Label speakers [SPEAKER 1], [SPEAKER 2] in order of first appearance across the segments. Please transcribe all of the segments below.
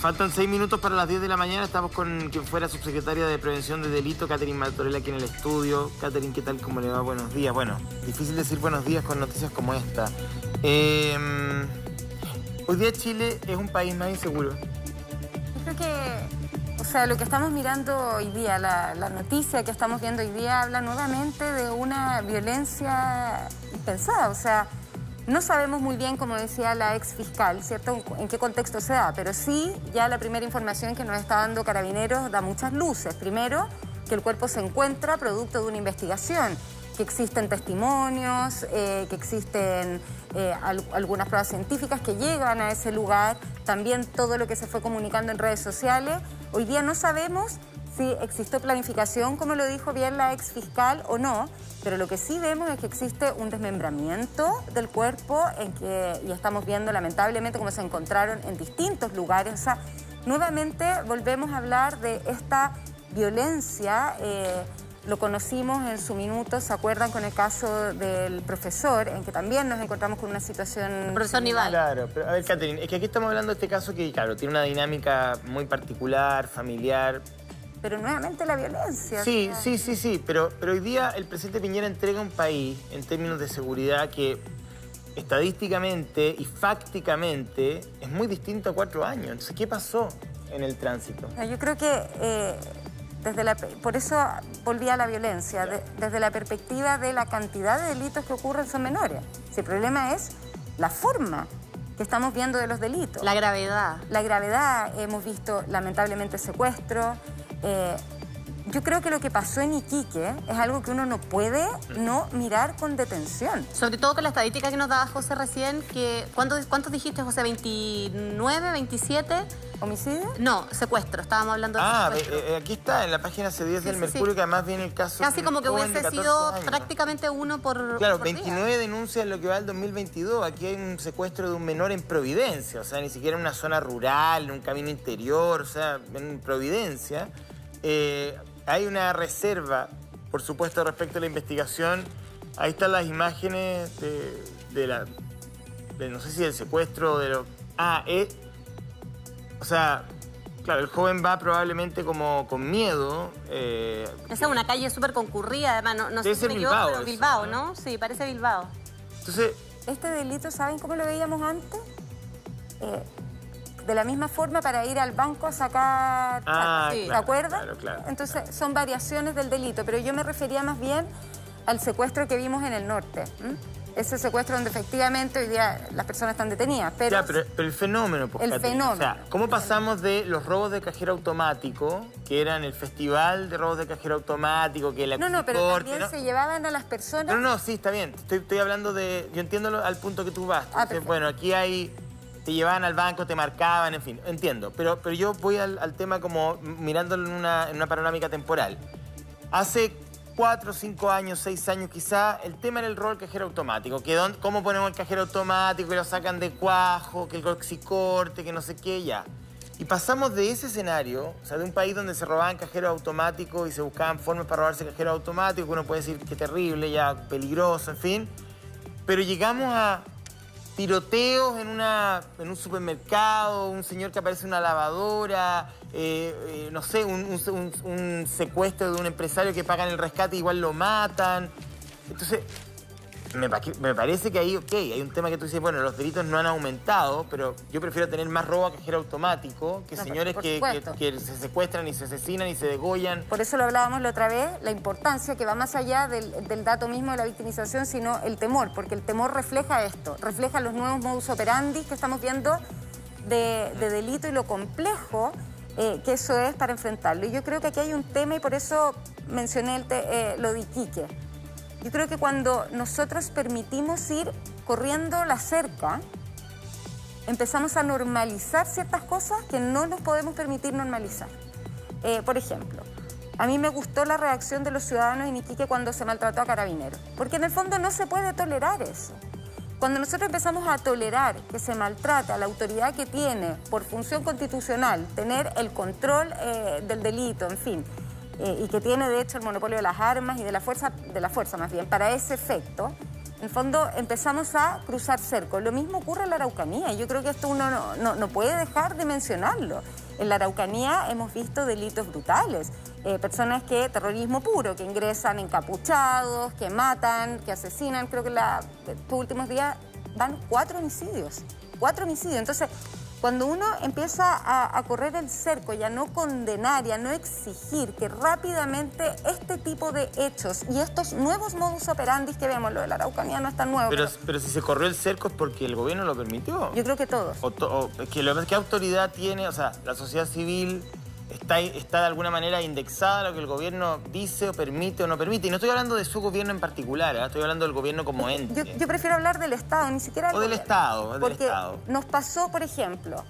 [SPEAKER 1] Faltan 6 minutos para las 10 de la mañana. Estamos con quien fuera subsecretaria de Prevención de Delito, Catherine Martorell, aquí en el estudio. Catherine, ¿qué tal? ¿Cómo le va? Buenos días. Bueno, difícil decir buenos días con noticias como esta. Hoy día Chile es un país más inseguro.
[SPEAKER 2] Yo creo que, o sea, lo que estamos mirando hoy día, la noticia que estamos viendo hoy día habla nuevamente de una violencia impensada. O sea, no sabemos muy bien, como decía la ex fiscal, ¿cierto?, en qué contexto se da, pero sí ya la primera información que nos está dando Carabineros da muchas luces. Primero, que el cuerpo se encuentra producto de una investigación, que existen testimonios, que existen algunas pruebas científicas que llegan a ese lugar, también todo lo que se fue comunicando en redes sociales. Hoy día no sabemos si existió planificación, como lo dijo bien la ex fiscal, o no, pero lo que sí vemos es que existe un desmembramiento del cuerpo y estamos viendo lamentablemente cómo se encontraron en distintos lugares. O sea, nuevamente volvemos a hablar de esta violencia. Lo conocimos en su minuto, ¿se acuerdan? Con el caso del profesor, en que también nos encontramos con una situación...
[SPEAKER 3] Profesor Nival.
[SPEAKER 1] Claro, pero a ver, Catherine, es que aquí estamos hablando de este caso que, claro, tiene una dinámica muy particular, familiar.
[SPEAKER 2] Pero nuevamente la violencia.
[SPEAKER 1] Sí,
[SPEAKER 2] o sea...
[SPEAKER 1] sí, pero hoy día el presidente Piñera entrega un país en términos de seguridad que estadísticamente y fácticamente es muy distinto a 4 años. Entonces, ¿qué pasó en el tránsito?
[SPEAKER 2] Yo creo que por eso volví a la violencia, desde la perspectiva de la cantidad de delitos que ocurren son menores. Si el problema es la forma que estamos viendo de los delitos.
[SPEAKER 3] La gravedad.
[SPEAKER 2] La gravedad, hemos visto lamentablemente secuestros. Yo creo que lo que pasó en Iquique es algo que uno no puede no mirar con detención.
[SPEAKER 3] Sobre todo con la estadística que nos daba José recién, que ¿cuántos dijiste, José? ¿29, 27?
[SPEAKER 2] ¿Homicidio?
[SPEAKER 3] No, secuestro, estábamos hablando de secuestro.
[SPEAKER 1] Aquí está, en la página C10 del Mercurio, que además viene el caso...
[SPEAKER 3] Casi como que
[SPEAKER 1] joven de
[SPEAKER 3] hubiese
[SPEAKER 1] 14
[SPEAKER 3] sido
[SPEAKER 1] años.
[SPEAKER 3] prácticamente uno por
[SPEAKER 1] Claro,
[SPEAKER 3] por
[SPEAKER 1] 29
[SPEAKER 3] día.
[SPEAKER 1] denuncias en lo que va del 2022. Aquí hay un secuestro de un menor en Providencia, o sea, ni siquiera en una zona rural, en un camino interior, o sea, en Providencia. Hay una reserva, por supuesto, respecto a la investigación. Ahí están las imágenes de no sé si del secuestro, de lo... o sea, claro, el joven va probablemente como con miedo.
[SPEAKER 3] Esa es una calle súper concurrida, además, no sé
[SPEAKER 1] Debe ser
[SPEAKER 3] si
[SPEAKER 1] Bilbao
[SPEAKER 3] pero
[SPEAKER 1] eso,
[SPEAKER 3] Bilbao,
[SPEAKER 1] ¿no?
[SPEAKER 3] ¿no? Sí, parece Bilbao.
[SPEAKER 1] Entonces...
[SPEAKER 2] Este delito, ¿saben cómo lo veíamos antes? De la misma forma para ir al banco a sacar...
[SPEAKER 3] sí.
[SPEAKER 2] ¿Se acuerdan?
[SPEAKER 1] Claro.
[SPEAKER 2] Entonces, son variaciones del delito, pero yo me refería más bien al secuestro que vimos en el norte. Ese secuestro donde efectivamente hoy día las personas están detenidas, pero...
[SPEAKER 1] Ya, pero el fenómeno, pues,
[SPEAKER 2] El
[SPEAKER 1] Catherine,
[SPEAKER 2] fenómeno.
[SPEAKER 1] O sea, ¿cómo pasamos de los robos de cajero automático, que eran el festival de robos de cajero automático, que la
[SPEAKER 2] No, pero
[SPEAKER 1] corte,
[SPEAKER 2] también se llevaban a las personas...
[SPEAKER 1] No, sí, está bien. Estoy hablando de... Yo entiendo al punto que tú vas. Entonces,
[SPEAKER 2] Perfecto.
[SPEAKER 1] bueno, aquí hay... Te llevaban al banco, te marcaban, en fin, entiendo. Pero yo voy al tema como mirándolo en una panorámica temporal. Hace 4, 5 años, 6 años quizá, el tema era el robo del cajero automático. ¿Cómo ponemos el cajero automático? Que lo sacan de cuajo, que el coxicorte, que no sé qué, ya. Y pasamos de ese escenario, o sea, de un país donde se robaban cajeros automáticos y se buscaban formas para robarse cajeros automáticos, que uno puede decir que terrible, ya peligroso, en fin. Pero llegamos a tiroteos en un supermercado, un señor que aparece en una lavadora, no sé, un secuestro de un empresario que pagan el rescate y igual lo matan. Entonces, me parece que ahí, hay un tema que tú dices, bueno, los delitos no han aumentado, pero yo prefiero tener más robo a cajero automático que señores que se secuestran y se asesinan y se degollan.
[SPEAKER 2] Por eso lo hablábamos la otra vez, la importancia que va más allá del dato mismo de la victimización, sino el temor, porque el temor refleja esto, refleja los nuevos modus operandi que estamos viendo de delito y lo complejo que eso es para enfrentarlo. Y yo creo que aquí hay un tema y por eso mencioné lo de Iquique. Yo creo que cuando nosotros permitimos ir corriendo la cerca, empezamos a normalizar ciertas cosas que no nos podemos permitir normalizar. Por ejemplo, a mí me gustó la reacción de los ciudadanos en Iquique cuando se maltrató a Carabineros, porque en el fondo no se puede tolerar eso. Cuando nosotros empezamos a tolerar que se maltrate a la autoridad que tiene por función constitucional, tener el control del delito, en fin, y que tiene de hecho el monopolio de las armas y de la fuerza más bien, para ese efecto, En el fondo empezamos a cruzar cerco. Lo mismo ocurre en la Araucanía. Yo creo que esto uno no puede dejar de mencionarlo. En la Araucanía hemos visto delitos brutales. Personas que, terrorismo puro, que ingresan encapuchados, que matan, que asesinan. Creo que estos últimos días van 4 homicidios. 4 homicidios. Entonces, cuando uno empieza a correr el cerco y a no condenar y a no exigir que rápidamente este tipo de hechos y estos nuevos modus operandi que vemos, lo de la Araucanía no es tan nuevo.
[SPEAKER 1] Pero si se corrió el cerco es porque el gobierno lo permitió.
[SPEAKER 2] Yo creo que todos.
[SPEAKER 1] ¿Qué autoridad tiene? O sea, la sociedad civil está de alguna manera indexada a lo que el gobierno dice o permite o no permite. Y no estoy hablando de su gobierno en particular, estoy hablando del gobierno como ente.
[SPEAKER 2] Yo prefiero hablar del Estado, ni siquiera del
[SPEAKER 1] gobierno. Estado.
[SPEAKER 2] Porque nos pasó, por ejemplo,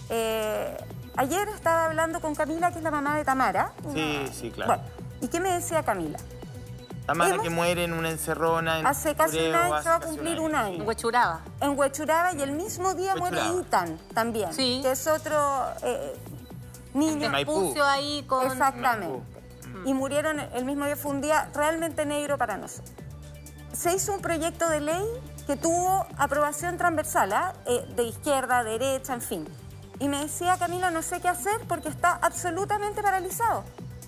[SPEAKER 2] ayer estaba hablando con Camila, que es la mamá de Tamara.
[SPEAKER 1] Sí, claro.
[SPEAKER 2] Bueno, ¿y qué me decía Camila?
[SPEAKER 1] Tamara que muere en una encerrona en
[SPEAKER 2] hace casi un año, se va a cumplir un año.
[SPEAKER 3] En Huechuraba.
[SPEAKER 2] En Huechuraba, y el mismo día muere Itan también, que es otro niño.
[SPEAKER 3] Maipú. Ahí con...
[SPEAKER 2] Exactamente. Y murieron el mismo día. Fue un día realmente negro para nosotros. Se hizo un proyecto de ley que tuvo aprobación transversal, de izquierda, derecha, en fin. Y me decía, Camila, no sé qué hacer porque está absolutamente paralizado.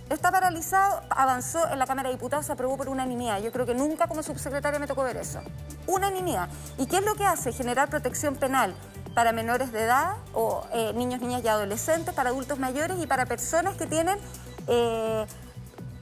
[SPEAKER 2] Está paralizado, avanzó en la Cámara de Diputados, se aprobó por unanimidad. Yo creo que nunca como subsecretaria me tocó ver eso. Unanimidad. ¿Y qué es lo que hace? Generar protección penal para menores de edad o niños, niñas y adolescentes, para adultos mayores y para personas que tienen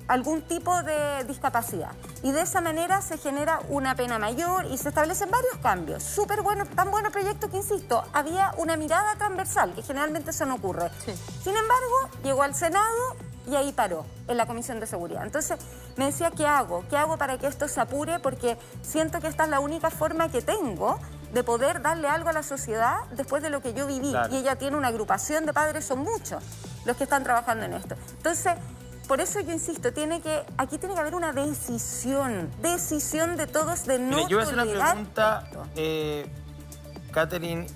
[SPEAKER 2] algún tipo de discapacidad. Y de esa manera se genera una pena mayor y se establecen varios cambios. Súper bueno, tan bueno proyecto que, insisto, había una mirada transversal, que generalmente eso no ocurre. Sí. Sin embargo, llegó al Senado y ahí paró, en la Comisión de Seguridad. Entonces, me decía, ¿qué hago? ¿Qué hago para que esto se apure? Porque siento que esta es la única forma que tengo de poder darle algo a la sociedad después de lo que yo viví. Claro. Y ella tiene una agrupación de padres, son muchos los que están trabajando en esto. Entonces, por eso yo insisto, aquí tiene que haber una decisión de todos de no tolerar.
[SPEAKER 1] Yo voy a hacer una pregunta, Catherine,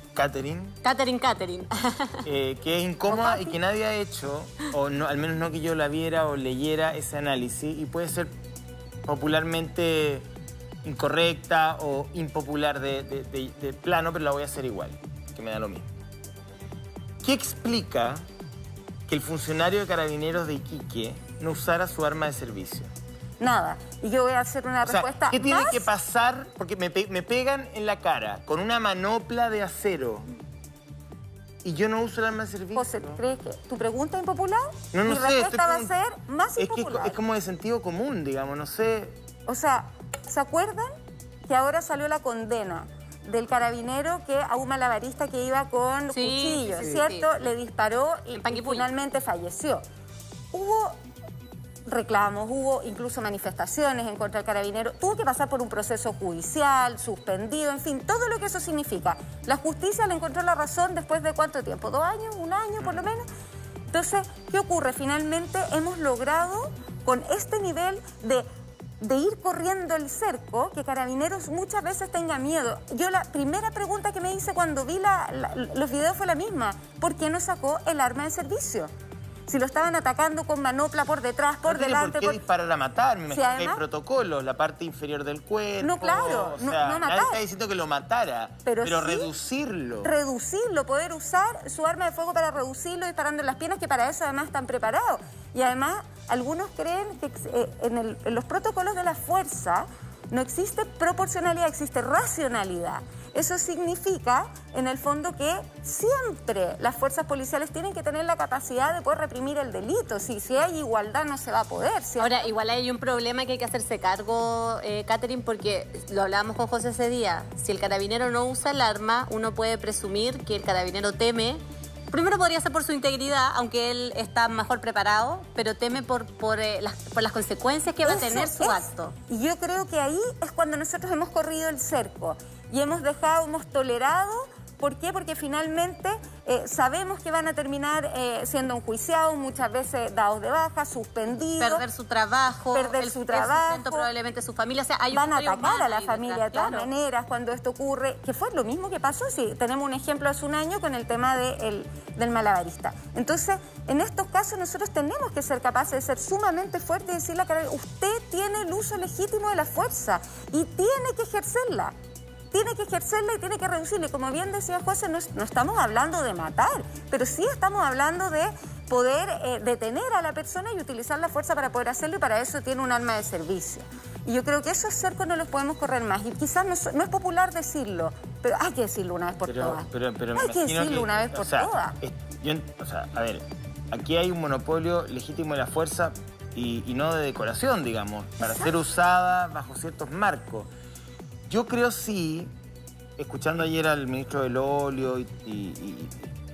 [SPEAKER 1] que es incómoda y que nadie ha hecho, o no, al menos no que yo la viera o leyera ese análisis, y puede ser popularmente incorrecta o impopular de plano, pero la voy a hacer igual, que me da lo mismo. ¿Qué explica que el funcionario de Carabineros de Iquique no usara su arma de servicio?
[SPEAKER 2] Nada. Y yo voy a hacer una respuesta.
[SPEAKER 1] ¿Qué tiene que pasar? Porque me pegan en la cara con una manopla de acero y yo no uso el arma de servicio.
[SPEAKER 2] José, ¿crees que tu pregunta es impopular?
[SPEAKER 1] No
[SPEAKER 2] Mi respuesta va a ser más impopular.
[SPEAKER 1] Es como de sentido común, digamos, no sé.
[SPEAKER 2] O sea, ¿se acuerdan que ahora salió la condena del carabinero que a un malabarista que iba con cuchillos, ¿cierto? Sí. Le disparó y finalmente falleció. Hubo reclamos, hubo incluso manifestaciones en contra del carabinero, tuvo que pasar por un proceso judicial, suspendido, en fin, todo lo que eso significa. La justicia le encontró la razón después de ¿cuánto tiempo? ¿2 años? ¿1 año por lo menos? Entonces, ¿qué ocurre? Finalmente hemos logrado con este nivel de ir corriendo el cerco, que Carabineros muchas veces tenga miedo. Yo la primera pregunta que me hice cuando vi los videos fue la misma. ¿Por qué no sacó el arma de servicio? Si lo estaban atacando con manopla por detrás, por delante...
[SPEAKER 1] ¿Por qué disparar a matar? Me imagino que hay protocolos, la parte inferior del cuerpo...
[SPEAKER 2] No, claro,
[SPEAKER 1] o sea,
[SPEAKER 2] no matar.
[SPEAKER 1] Nadie está diciendo que lo matara, pero sí reducirlo.
[SPEAKER 2] Reducirlo, poder usar su arma de fuego para reducirlo disparando en las piernas, que para eso además están preparados. Y además, algunos creen que en los protocolos de la fuerza no existe proporcionalidad, existe racionalidad. Eso significa, en el fondo, que siempre las fuerzas policiales tienen que tener la capacidad de poder reprimir el delito. Si hay igualdad, no se va a poder, ¿cierto?
[SPEAKER 3] Ahora, igual hay un problema que hay que hacerse cargo, Catherine, porque lo hablábamos con José ese día. Si el carabinero no usa el arma, uno puede presumir que el carabinero teme. Primero podría ser por su integridad, aunque él está mejor preparado, pero teme por las consecuencias que va a tener su acto.
[SPEAKER 2] Y yo creo que ahí es cuando nosotros hemos corrido el cerco y hemos tolerado ¿Por qué? Porque finalmente sabemos que van a terminar siendo enjuiciados, muchas veces dados de baja, suspendidos.
[SPEAKER 3] Perder su trabajo, el sustento, probablemente su familia. O sea, hay
[SPEAKER 2] van a
[SPEAKER 3] historia
[SPEAKER 2] atacar
[SPEAKER 3] humana
[SPEAKER 2] a la
[SPEAKER 3] ahí
[SPEAKER 2] familia
[SPEAKER 3] detrás,
[SPEAKER 2] de todas
[SPEAKER 3] claro.
[SPEAKER 2] maneras cuando esto ocurre, que fue lo mismo que pasó. Sí, tenemos un ejemplo hace un año con el tema del malabarista. Entonces, en estos casos nosotros tenemos que ser capaces de ser sumamente fuertes y decirle a Carabinero, usted tiene el uso legítimo de la fuerza y tiene que ejercerla. Tiene que ejercerla y tiene que reducirla. Y como bien decía José, no estamos hablando de matar, pero sí estamos hablando de poder detener a la persona y utilizar la fuerza para poder hacerlo, y para eso tiene un arma de servicio. Y yo creo que esos cercos no los podemos correr más. Y quizás no es popular decirlo, pero hay que decirlo una vez por todas. Hay que decirlo una vez por todas.
[SPEAKER 1] A ver, aquí hay un monopolio legítimo de la fuerza y no de decoración, digamos, para ser usada bajo ciertos marcos. Yo creo sí, escuchando ayer al ministro del Olio,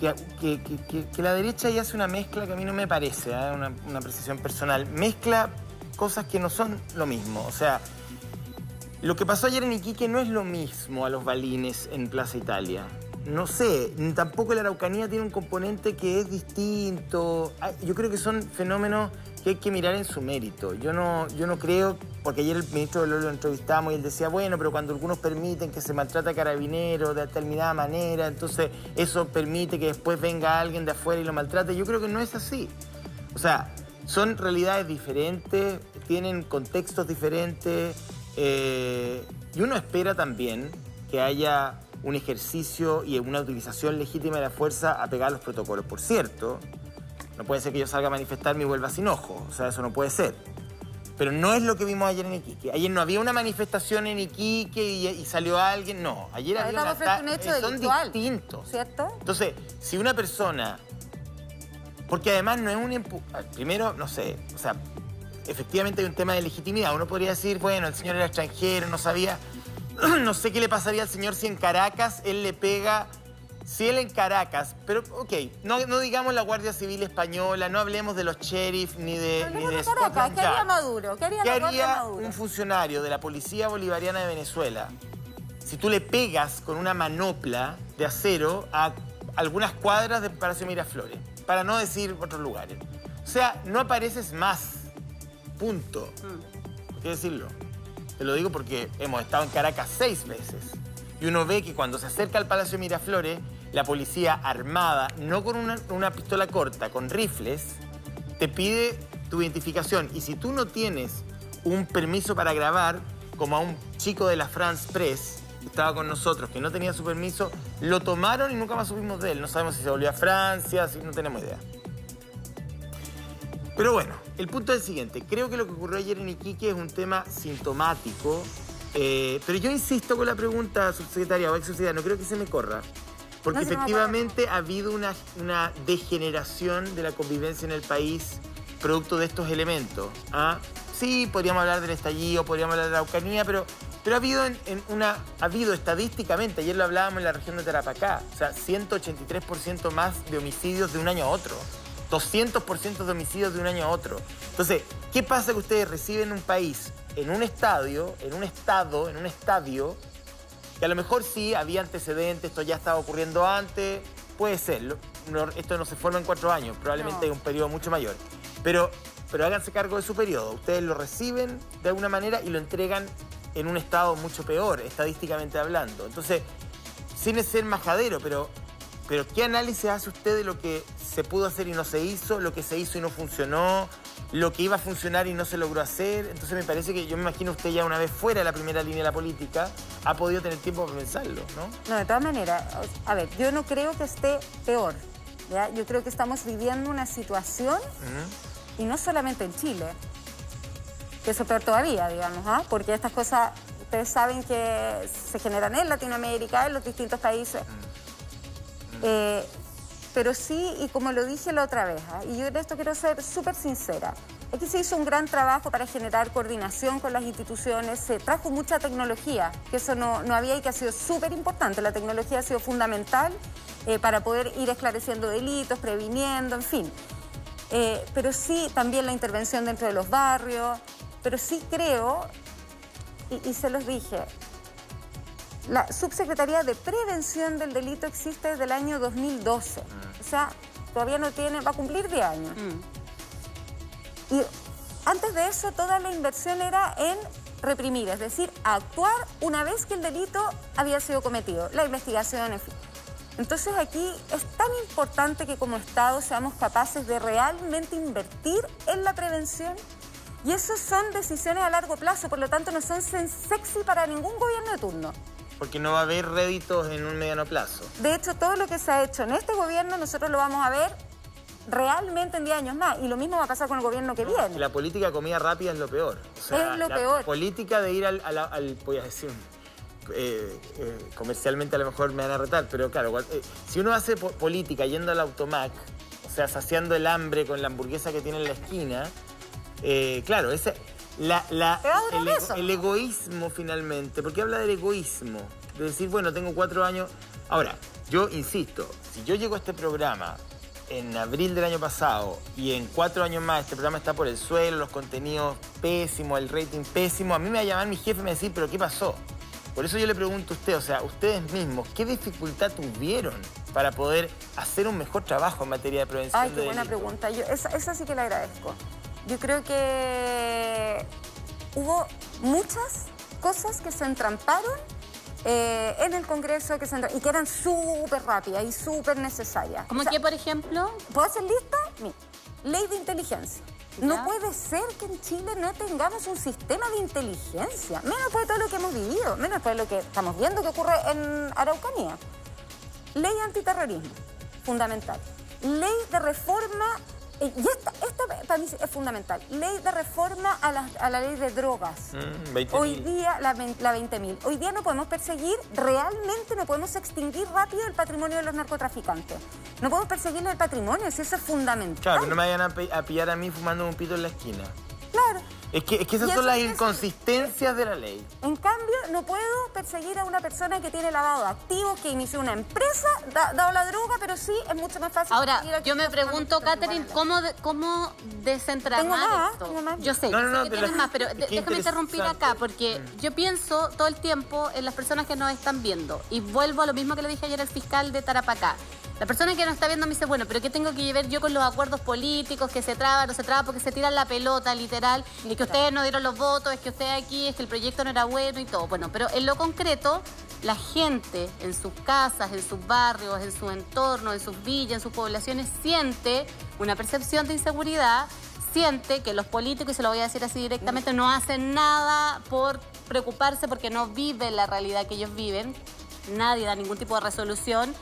[SPEAKER 1] que la derecha ya hace una mezcla que a mí no me parece, una apreciación personal. Mezcla cosas que no son lo mismo. O sea, lo que pasó ayer en Iquique no es lo mismo a los balines en Plaza Italia. No sé, tampoco la Araucanía tiene un componente que es distinto. Yo creo que son fenómenos que hay que mirar en su mérito. Yo no creo, porque ayer el ministro del Olio lo entrevistamos y él decía, bueno, pero cuando algunos permiten que se maltrata a carabineros de determinada manera, entonces eso permite que después venga alguien de afuera y lo maltrate. Yo creo que no es así. O sea, son realidades diferentes, tienen contextos diferentes, y uno espera también que haya un ejercicio y una utilización legítima de la fuerza apegada a los protocolos. Por cierto, no puede ser que yo salga a manifestarme y vuelva sin ojos. O sea, eso no puede ser. Pero no es lo que vimos ayer en Iquique. Ayer no había una manifestación en Iquique y salió alguien. No, ayer había
[SPEAKER 2] un hecho
[SPEAKER 1] son
[SPEAKER 2] delictual,
[SPEAKER 1] distintos.
[SPEAKER 2] ¿cierto?
[SPEAKER 1] Entonces, si una persona... Porque además no es un... Primero, no sé, o sea, efectivamente hay un tema de legitimidad. Uno podría decir, bueno, el señor era extranjero, no sabía... No sé qué le pasaría al señor si en Caracas él le pega... Si él en Caracas, pero ok, no digamos la Guardia Civil Española, no hablemos de los sheriff ni de
[SPEAKER 2] Scotland Yard. ¿Qué haría Maduro? ¿Qué haría
[SPEAKER 1] un funcionario de la Policía Bolivariana de Venezuela si tú le pegas con una manopla de acero a algunas cuadras del Palacio Miraflores? Para no decir otros lugares. O sea, no apareces más. Punto. ¿Por qué decirlo? Te lo digo porque hemos estado en Caracas 6 veces. Y uno ve que cuando se acerca al Palacio Miraflores, la policía armada, no con una pistola corta, con rifles, te pide tu identificación. Y si tú no tienes un permiso para grabar, como a un chico de la France Press, que estaba con nosotros, que no tenía su permiso, lo tomaron y nunca más supimos de él. No sabemos si se volvió a Francia, no tenemos idea. Pero bueno, el punto es el siguiente. Creo que lo que ocurrió ayer en Iquique es un tema sintomático. Pero yo insisto con la pregunta, subsecretaria o ex-subsecretaria, no creo que se me corra. Porque efectivamente ha habido una degeneración de la convivencia en el país producto de estos elementos. Sí, podríamos hablar del estallido, podríamos hablar de la Araucanía, pero ha habido estadísticamente, ayer lo hablábamos en la región de Tarapacá, o sea, 183% más de homicidios de un año a otro. 200% de homicidios de un año a otro. Entonces, ¿qué pasa que ustedes reciben un país en un estadio, que a lo mejor sí había antecedentes, esto ya estaba ocurriendo antes, puede ser, esto no se forma en 4 años, probablemente hay un periodo mucho mayor, pero háganse cargo de su periodo, ustedes lo reciben de alguna manera y lo entregan en un estado mucho peor, estadísticamente hablando. Entonces, sin ser majadero, pero ¿qué análisis hace usted de lo que se pudo hacer y no se hizo, lo que se hizo y no funcionó, lo que iba a funcionar y no se logró hacer? Entonces me parece que, yo me imagino usted ya una vez fuera de la primera línea de la política, ha podido tener tiempo para pensarlo, ¿no?
[SPEAKER 2] No, de todas maneras, a ver, yo no creo que esté peor, ¿ya? Yo creo que estamos viviendo una situación, y no solamente en Chile, que eso es peor todavía, digamos, porque estas cosas, ustedes saben que se generan en Latinoamérica, en los distintos países. Pero sí, y como lo dije la otra vez, y yo en esto quiero ser súper sincera, aquí se hizo un gran trabajo para generar coordinación con las instituciones, se trajo mucha tecnología, que eso no había y que ha sido súper importante. La tecnología ha sido fundamental para poder ir esclareciendo delitos, previniendo, en fin. Pero sí, también la intervención dentro de los barrios, pero sí creo, y se los dije, La Subsecretaría de Prevención del Delito existe desde el año 2012. O sea, todavía no tiene, va a cumplir 10 años. Y antes de eso, toda la inversión era en reprimir, es decir, actuar una vez que el delito había sido cometido, la investigación, en fin. Entonces aquí es tan importante que como Estado seamos capaces de realmente invertir en la prevención, y eso son decisiones a largo plazo, por lo tanto no son sexy para ningún gobierno de turno.
[SPEAKER 1] Porque no va a haber réditos en un mediano plazo.
[SPEAKER 2] De hecho, todo lo que se ha hecho en este gobierno nosotros lo vamos a ver realmente en 10 años más, y lo mismo va a pasar con el gobierno que viene.
[SPEAKER 1] La política de comida rápida es lo peor. O sea,
[SPEAKER 2] es lo peor.
[SPEAKER 1] La política de ir al voy a decir, comercialmente a lo mejor me van a retar, pero claro, si uno hace política yendo al automac, o sea, saciando el hambre con la hamburguesa que tiene en la esquina, claro, el egoísmo finalmente, porque habla del egoísmo, de decir, bueno, tengo 4 años. Ahora, yo insisto, si yo llego a este programa en abril del año pasado y en 4 años más este programa está por el suelo, los contenidos pésimos, el rating pésimo, a mí me va a llamar mi jefe y me va a decir, ¿pero qué pasó? Por eso yo le pregunto a usted, o sea, ustedes mismos, ¿qué dificultad tuvieron para poder hacer un mejor trabajo en materia de prevención de delitos?
[SPEAKER 2] Qué buena pregunta. Esa sí que la agradezco. Yo creo que hubo muchas cosas que se entramparon en el Congreso y que eran súper rápidas y súper necesarias.
[SPEAKER 3] ¿Cómo que, por ejemplo?
[SPEAKER 2] ¿Puedo hacer lista? Mira, ley de inteligencia. ¿Ya? No puede ser que en Chile no tengamos un sistema de inteligencia, menos después de todo lo que hemos vivido, menos después de lo que estamos viendo que ocurre en Araucanía. Ley antiterrorismo, fundamental. Ley de reforma, y esta para mí es fundamental, ley de reforma a la ley de drogas.
[SPEAKER 1] 20.000.
[SPEAKER 2] Hoy día, la 20.000. Hoy día no podemos perseguir, realmente no podemos extinguir rápido el patrimonio de los narcotraficantes. No podemos perseguirle el patrimonio, eso es fundamental.
[SPEAKER 1] Claro, que no me vayan a pillar a mí fumando un pito en la esquina.
[SPEAKER 2] Claro.
[SPEAKER 1] Es que esas son las inconsistencias de la ley.
[SPEAKER 2] En cambio, no puedo perseguir a una persona que tiene lavado de activos, que inició una empresa, dado la droga, pero sí es mucho más fácil.
[SPEAKER 3] Ahora, yo me pregunto, Catherine, ¿cómo desentramar esto?
[SPEAKER 2] Tengo más.
[SPEAKER 3] Yo sé, que tienes más, pero déjame interrumpir acá, porque yo pienso todo el tiempo en las personas que nos están viendo. Y vuelvo a lo mismo que le dije ayer al fiscal de Tarapacá. La persona que nos está viendo me dice, bueno, pero ¿qué tengo que ver yo con los acuerdos políticos que se traba, no se traba, porque se tiran la pelota, literal, y que ustedes no dieron los votos, es que ustedes aquí, es que el proyecto no era bueno y todo? Bueno, pero en lo concreto, la gente en sus casas, en sus barrios, en su entorno, en sus villas, en sus poblaciones, siente una percepción de inseguridad, siente que los políticos, y se lo voy a decir así directamente, no hacen nada por preocuparse porque no viven la realidad que ellos viven, nadie da ningún tipo de resolución.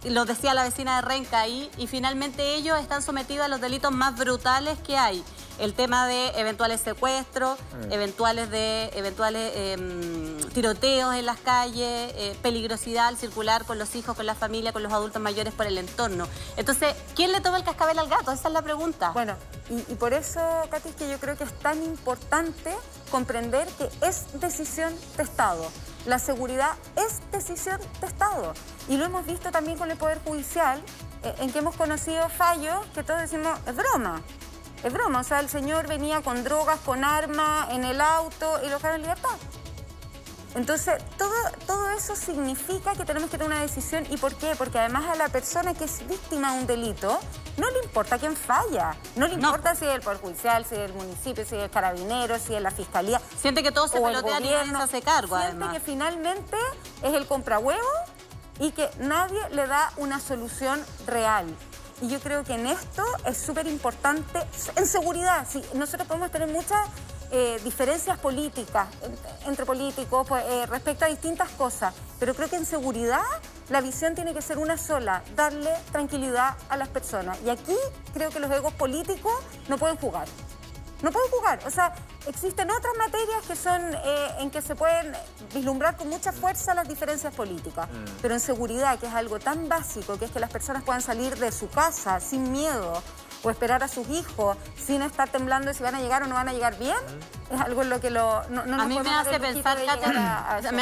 [SPEAKER 3] Lo decía la vecina de Renca ahí, y finalmente ellos están sometidos a los delitos más brutales que hay. El tema de eventuales secuestros, eventuales tiroteos en las calles, peligrosidad al circular con los hijos, con la familia, con los adultos mayores por el entorno. Entonces, ¿quién le toma el cascabel al gato? Esa es la pregunta.
[SPEAKER 2] Bueno, y por eso, Katy, es que yo creo que es tan importante comprender que es decisión de Estado. La seguridad es decisión de Estado. Y lo hemos visto también con el Poder Judicial, en que hemos conocido fallos que todos decimos, es broma. Es broma, o sea, el señor venía con drogas, con armas, en el auto y lo dejaron en libertad. Entonces, todo eso significa que tenemos que tener una decisión. ¿Y por qué? Porque además a la persona que es víctima de un delito no le importa quién falla. No le importa si es el Poder Judicial, si es el municipio, si es el carabinero, si es la fiscalía.
[SPEAKER 3] Siente que todo se pelotea y nadie se hace cargo,
[SPEAKER 2] Siente
[SPEAKER 3] además.
[SPEAKER 2] que finalmente es el comprahuevo y que nadie le da una solución real. Y yo creo que en esto es súper importante, en seguridad, sí, nosotros podemos tener muchas diferencias políticas entre políticos respecto a distintas cosas, pero creo que en seguridad la visión tiene que ser una sola, darle tranquilidad a las personas. Y aquí creo que los egos políticos no pueden jugar. No pueden jugar. O sea, existen otras materias que son en que se pueden vislumbrar con mucha fuerza las diferencias políticas. Pero en seguridad, que es algo tan básico, que es que las personas puedan salir de su casa sin miedo, o esperar a sus hijos sin estar temblando de si van a llegar o no van a llegar bien, es algo en lo que a
[SPEAKER 3] mí me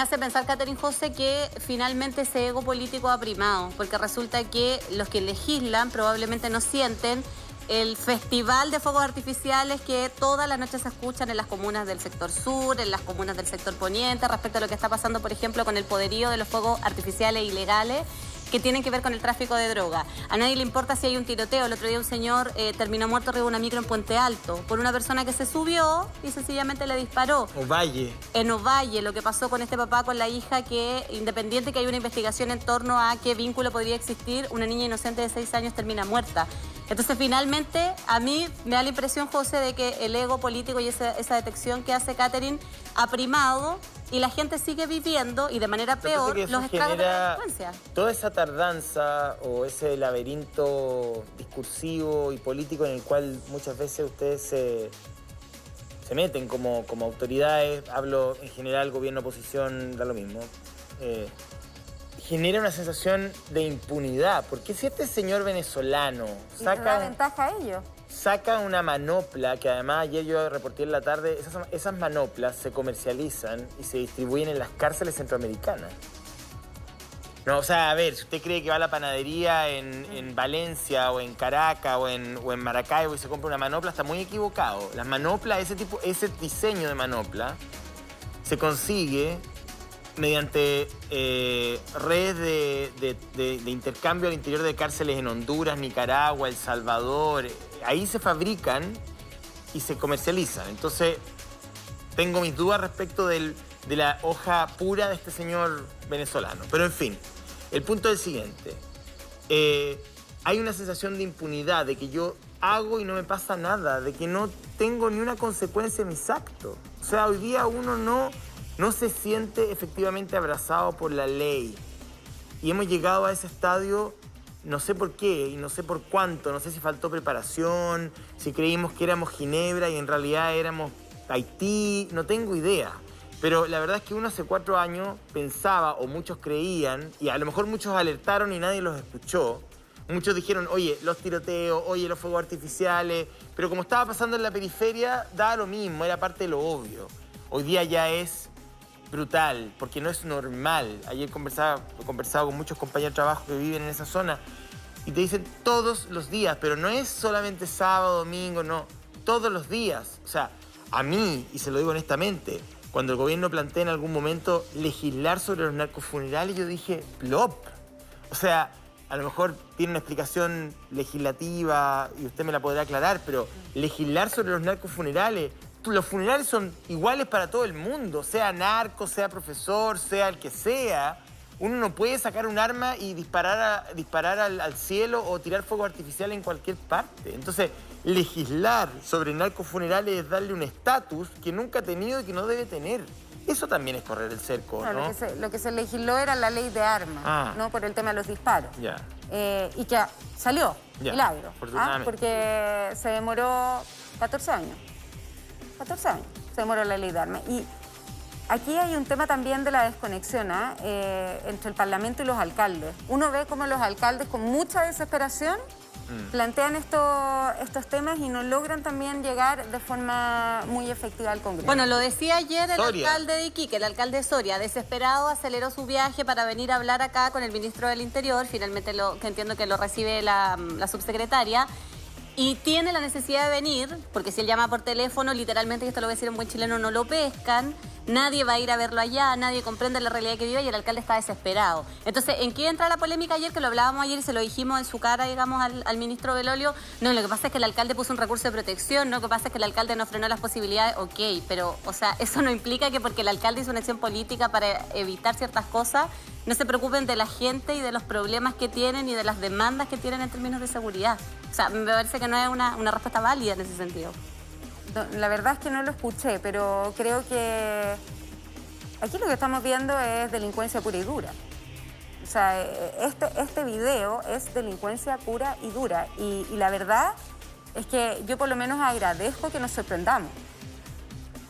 [SPEAKER 3] hace pensar, Catherine José, que finalmente ese ego político ha primado, porque resulta que los que legislan probablemente no sienten el festival de fuegos artificiales que todas las noches se escuchan en las comunas del sector sur, en las comunas del sector poniente, respecto a lo que está pasando, por ejemplo, con el poderío de los fuegos artificiales ilegales que tienen que ver con el tráfico de droga. A nadie le importa si hay un tiroteo. El otro día un señor terminó muerto arriba de una micro en Puente Alto por una persona que se subió y sencillamente le disparó.
[SPEAKER 1] Ovalle.
[SPEAKER 3] En Ovalle, lo que pasó con este papá, con la hija, que independiente que hay una investigación en torno a qué vínculo podría existir, una niña inocente de 6 años termina muerta. Entonces, finalmente, a mí me da la impresión, José, de que el ego político y esa detección que hace Catherine ha primado y la gente sigue viviendo y de manera peor los estragos de la delincuencia.
[SPEAKER 1] Toda esa tardanza o ese laberinto discursivo y político en el cual muchas veces ustedes se meten como autoridades, hablo en general, gobierno, oposición, da lo mismo, genera una sensación de impunidad. Porque si este señor venezolano
[SPEAKER 2] saca ventaja a ellos,
[SPEAKER 1] saca una manopla, que además ayer yo reporté en la tarde, esas manoplas se comercializan y se distribuyen en las cárceles centroamericanas. No, o sea, a ver, si usted cree que va a la panadería en Valencia o en Caracas o en Maracaibo y se compra una manopla, está muy equivocado. Las manoplas, ese diseño de manopla se consigue mediante redes de intercambio al interior de cárceles en Honduras, Nicaragua, El Salvador. Ahí se fabrican y se comercializan. Entonces, tengo mis dudas respecto de la hoja pura de este señor venezolano. Pero en fin, el punto es el siguiente. Hay una sensación de impunidad, de que yo hago y no me pasa nada, de que no tengo ni una consecuencia en mis actos. O sea, hoy día uno no se siente efectivamente abrazado por la ley. Y hemos llegado a ese estadio, no sé por qué y no sé por cuánto, no sé si faltó preparación, si creímos que éramos Ginebra y en realidad éramos Haití, no tengo idea. Pero la verdad es que uno hace 4 años pensaba, o muchos creían, y a lo mejor muchos alertaron y nadie los escuchó. Muchos dijeron, oye, los tiroteos, oye, los fuegos artificiales, pero como estaba pasando en la periferia, daba lo mismo, era parte de lo obvio. Hoy día ya es brutal, porque no es normal. Ayer he conversado con muchos compañeros de trabajo que viven en esa zona y te dicen todos los días, pero no es solamente sábado, domingo, no, todos los días. O sea, a mí, y se lo digo honestamente, cuando el gobierno plantea en algún momento legislar sobre los narcofunerales, yo dije, plop. O sea, a lo mejor tiene una explicación legislativa y usted me la podrá aclarar, pero legislar sobre los narcofunerales, los funerales son iguales para todo el mundo, sea narco, sea profesor, sea el que sea. Uno no puede sacar un arma y disparar al cielo o tirar fuego artificial en cualquier parte. Entonces, legislar sobre narcofunerales es darle un estatus que nunca ha tenido y que no debe tener. Eso también es correr el cerco, ¿no?
[SPEAKER 2] Lo que se legisló era la ley de armas, ¿no? Por el tema de los disparos.
[SPEAKER 1] Ya.
[SPEAKER 2] Y que salió, milagro. Porque se demoró 14 años. 14 años se demoró la ley de armas. Y aquí hay un tema también de la desconexión entre el Parlamento y los alcaldes. Uno ve como los alcaldes con mucha desesperación plantean estos temas y no logran también llegar de forma muy efectiva al Congreso.
[SPEAKER 3] Bueno, lo decía ayer el alcalde de Iquique, el alcalde de Soria, desesperado, aceleró su viaje para venir a hablar acá con el ministro del Interior, finalmente que entiendo que lo recibe la subsecretaria, y tiene la necesidad de venir, porque si él llama por teléfono, literalmente, y esto lo voy a decir en buen chileno, no lo pescan, nadie va a ir a verlo allá, nadie comprende la realidad que vive y el alcalde está desesperado. Entonces, ¿en qué entra la polémica ayer? Que lo hablábamos ayer y se lo dijimos en su cara, digamos, al ministro Belolio. No, lo que pasa es que el alcalde puso un recurso de protección, ¿no? Lo que pasa es que el alcalde no frenó las posibilidades, ok, pero, o sea, eso no implica que porque el alcalde hizo una acción política para evitar ciertas cosas, no se preocupen de la gente y de los problemas que tienen y de las demandas que tienen en términos de seguridad. O sea, me parece que no es una respuesta válida en ese sentido.
[SPEAKER 2] No, la verdad es que no lo escuché, pero creo que aquí lo que estamos viendo es delincuencia pura y dura. O sea, este video es delincuencia pura y dura. Y la verdad es que yo por lo menos agradezco que nos sorprendamos.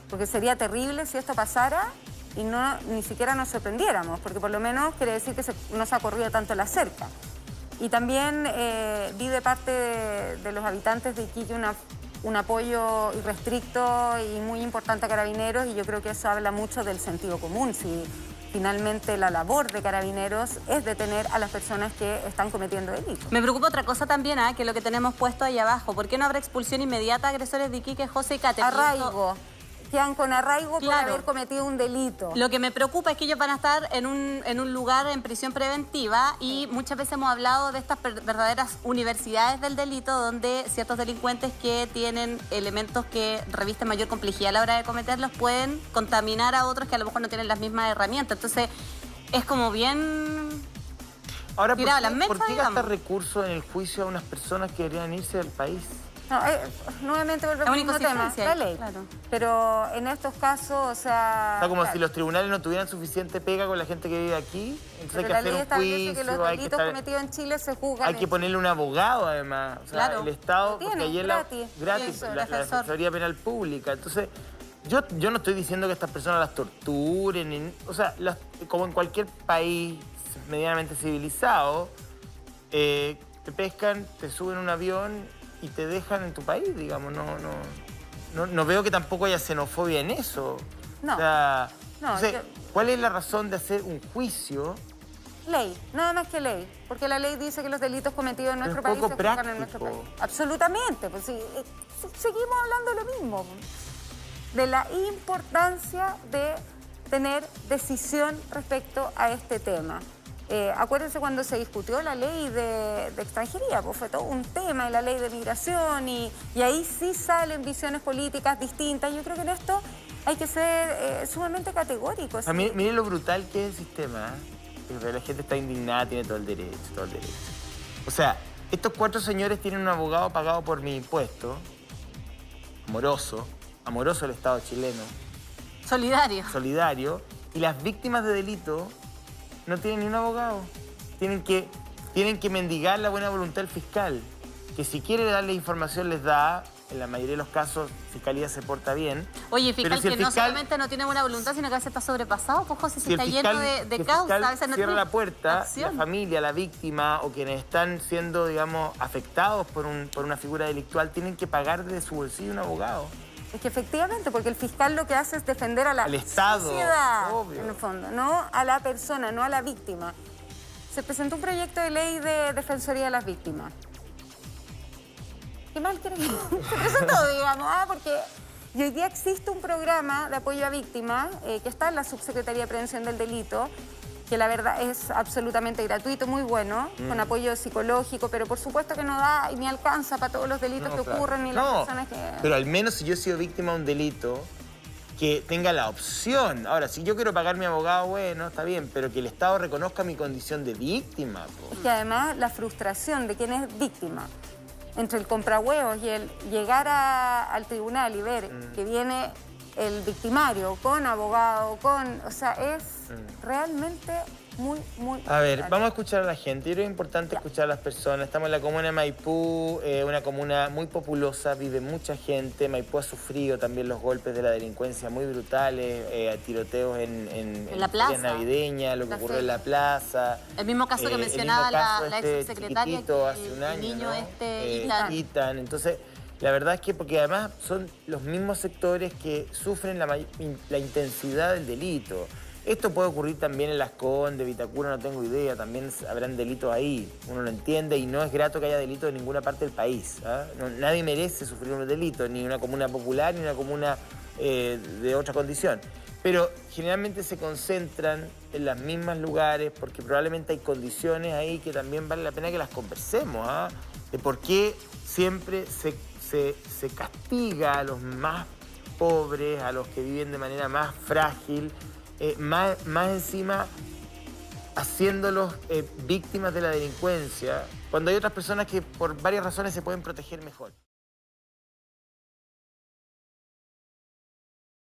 [SPEAKER 2] Porque sería terrible si esto pasara y ni siquiera nos sorprendiéramos, porque por lo menos quiere decir que no se ha corrido tanto la cerca. Y también vi de parte de los habitantes de Iquique un apoyo irrestricto y muy importante a Carabineros, y yo creo que eso habla mucho del sentido común. Si finalmente la labor de Carabineros es detener a las personas que están cometiendo delitos.
[SPEAKER 3] Me preocupa otra cosa también, que es lo que tenemos puesto ahí abajo. ¿Por qué no habrá expulsión inmediata a agresores de Iquique, José y Catherine?
[SPEAKER 2] Arraigo. Quedan con arraigo por
[SPEAKER 3] Claro.
[SPEAKER 2] haber cometido un delito.
[SPEAKER 3] Lo que me preocupa es que ellos van a estar en un lugar en prisión preventiva y muchas veces hemos hablado de estas verdaderas universidades del delito donde ciertos delincuentes que tienen elementos que revisten mayor complejidad a la hora de cometerlos pueden contaminar a otros que a lo mejor no tienen las mismas herramientas. Entonces es como bien...
[SPEAKER 1] Ahora,
[SPEAKER 3] tirado a las
[SPEAKER 1] ¿por
[SPEAKER 3] mesas,
[SPEAKER 1] qué
[SPEAKER 3] digamos?
[SPEAKER 1] gastar recursos en el juicio a unas personas que deberían irse del país?
[SPEAKER 2] No, nuevamente volvemos
[SPEAKER 3] Es
[SPEAKER 2] al
[SPEAKER 3] una
[SPEAKER 2] mismo tema,
[SPEAKER 3] inconsistencia,
[SPEAKER 2] la ley.
[SPEAKER 3] claro.
[SPEAKER 2] Pero en estos casos, o sea...
[SPEAKER 1] O sea, como
[SPEAKER 2] claro,
[SPEAKER 1] si los tribunales no tuvieran suficiente pega con la gente que vive aquí. Entonces hay
[SPEAKER 2] pero
[SPEAKER 1] que
[SPEAKER 2] la
[SPEAKER 1] hacer
[SPEAKER 2] ley
[SPEAKER 1] un
[SPEAKER 2] establece
[SPEAKER 1] juicio,
[SPEAKER 2] que los
[SPEAKER 1] hay que
[SPEAKER 2] delitos
[SPEAKER 1] estar-
[SPEAKER 2] cometidos en Chile se juzgan
[SPEAKER 1] hay que
[SPEAKER 2] en
[SPEAKER 1] ponerle un abogado, además. O sea,
[SPEAKER 3] Claro.
[SPEAKER 1] el Estado,
[SPEAKER 2] Lo tiene,
[SPEAKER 1] porque ayer
[SPEAKER 2] gratis.
[SPEAKER 1] gratis,
[SPEAKER 3] Eso,
[SPEAKER 1] la
[SPEAKER 3] defensor.
[SPEAKER 1] Defensoría Penal Pública. Entonces, yo no estoy diciendo que estas personas las torturen, o sea, como en cualquier país medianamente civilizado, te pescan, te suben a un avión y te dejan en tu país, digamos. No veo que tampoco haya xenofobia en eso.
[SPEAKER 2] No.
[SPEAKER 1] O sea,
[SPEAKER 2] No,
[SPEAKER 1] entonces,
[SPEAKER 2] yo-
[SPEAKER 1] ¿cuál es la razón de hacer un juicio?
[SPEAKER 2] ley, nada más que ley. Porque la ley dice que los delitos cometidos en
[SPEAKER 1] Pero
[SPEAKER 2] nuestro
[SPEAKER 1] es
[SPEAKER 2] país
[SPEAKER 1] poco
[SPEAKER 2] se juzgan en nuestro país.
[SPEAKER 1] práctico.
[SPEAKER 2] Absolutamente, pues sí, seguimos hablando de lo mismo. De la importancia de tener decisión respecto a este tema. Acuérdense cuando se discutió la ley de extranjería, pues fue todo un tema, y la ley de migración, y ahí sí salen visiones políticas distintas. Yo creo que en esto hay que ser sumamente categóricos.
[SPEAKER 1] A mí, mire lo brutal que es el sistema. ¿Eh? La gente está indignada, tiene todo el derecho, todo el derecho. O sea, estos 4 señores tienen un abogado pagado por mi impuesto, amoroso el Estado chileno,
[SPEAKER 3] Solidario.
[SPEAKER 1] solidario, y las víctimas de delito no tienen ni un abogado. Tienen que mendigar la buena voluntad del fiscal, que si quiere darle información les da. En la mayoría de los casos, Fiscalía se porta bien.
[SPEAKER 3] Oye,
[SPEAKER 1] Pero
[SPEAKER 3] fiscal
[SPEAKER 1] si el
[SPEAKER 3] que no
[SPEAKER 1] fiscal-
[SPEAKER 3] solamente no tiene buena voluntad, sino que a veces está sobrepasado, pues José, si
[SPEAKER 1] Si el
[SPEAKER 3] está
[SPEAKER 1] fiscal,
[SPEAKER 3] lleno
[SPEAKER 1] si
[SPEAKER 3] de
[SPEAKER 1] el
[SPEAKER 3] causas,
[SPEAKER 1] fiscal
[SPEAKER 3] a veces no
[SPEAKER 1] cierra
[SPEAKER 3] tiene
[SPEAKER 1] la puerta,
[SPEAKER 3] acción.
[SPEAKER 1] la familia, la víctima o quienes están siendo, digamos, afectados por una figura delictual tienen que pagar de su bolsillo un abogado.
[SPEAKER 2] Es que efectivamente, porque el fiscal lo que hace es defender a la
[SPEAKER 1] Al Estado,
[SPEAKER 2] sociedad,
[SPEAKER 1] obvio.
[SPEAKER 2] en el fondo, no a la persona, no a la víctima. Se presentó un proyecto de ley de defensoría de las víctimas. Qué mal que se presentó, digamos, porque y hoy día existe un programa de apoyo a víctimas que está en la Subsecretaría de Prevención del Delito, que la verdad es absolutamente gratuito, muy bueno, con apoyo psicológico, pero por supuesto que no da y ni alcanza para todos los delitos que
[SPEAKER 1] claro.
[SPEAKER 2] ocurren ni las
[SPEAKER 1] No,
[SPEAKER 2] personas que...
[SPEAKER 1] pero al menos si yo he sido víctima de un delito, que tenga la opción. Ahora, si yo quiero pagar mi abogado, bueno, está bien, pero que el Estado reconozca mi condición de víctima. Po.
[SPEAKER 2] Es que además la frustración de quien es víctima entre el comprahuevos y el llegar al tribunal y ver que viene el victimario con abogado, o sea, es realmente muy, muy...
[SPEAKER 1] A ver,
[SPEAKER 2] frustrante.
[SPEAKER 1] vamos a escuchar a la gente. Yo creo que es importante escuchar a las personas. Estamos en la comuna de Maipú, una comuna muy populosa, vive mucha gente. Maipú ha sufrido también los golpes de la delincuencia muy brutales, tiroteos en
[SPEAKER 3] la plaza.
[SPEAKER 1] ferias navideñas, lo que
[SPEAKER 2] La
[SPEAKER 1] ocurrió en
[SPEAKER 2] feria.
[SPEAKER 1] la plaza.
[SPEAKER 3] El mismo caso que
[SPEAKER 1] el
[SPEAKER 3] mencionaba
[SPEAKER 1] mismo caso
[SPEAKER 3] la
[SPEAKER 1] este
[SPEAKER 3] exsecretaria,
[SPEAKER 1] chiquitito
[SPEAKER 3] que
[SPEAKER 1] hace un
[SPEAKER 3] el
[SPEAKER 1] año,
[SPEAKER 3] niño
[SPEAKER 1] ¿no?
[SPEAKER 3] Ethan.
[SPEAKER 1] Ethan. Entonces, la verdad es que, porque además son los mismos sectores que sufren la intensidad del delito. Esto puede ocurrir también en Las Condes, Vitacura, no tengo idea, también habrán delitos ahí, uno lo entiende y no es grato que haya delitos en ninguna parte del país. ¿Ah? Nadie merece sufrir un delito, ni una comuna popular, ni una comuna de otra condición. Pero generalmente se concentran en los mismos lugares porque probablemente hay condiciones ahí que también vale la pena que las conversemos, ¿ah? De por qué siempre se castiga a los más pobres, a los que viven de manera más frágil, más encima haciéndolos víctimas de la delincuencia, cuando hay otras personas que por varias razones se pueden proteger mejor.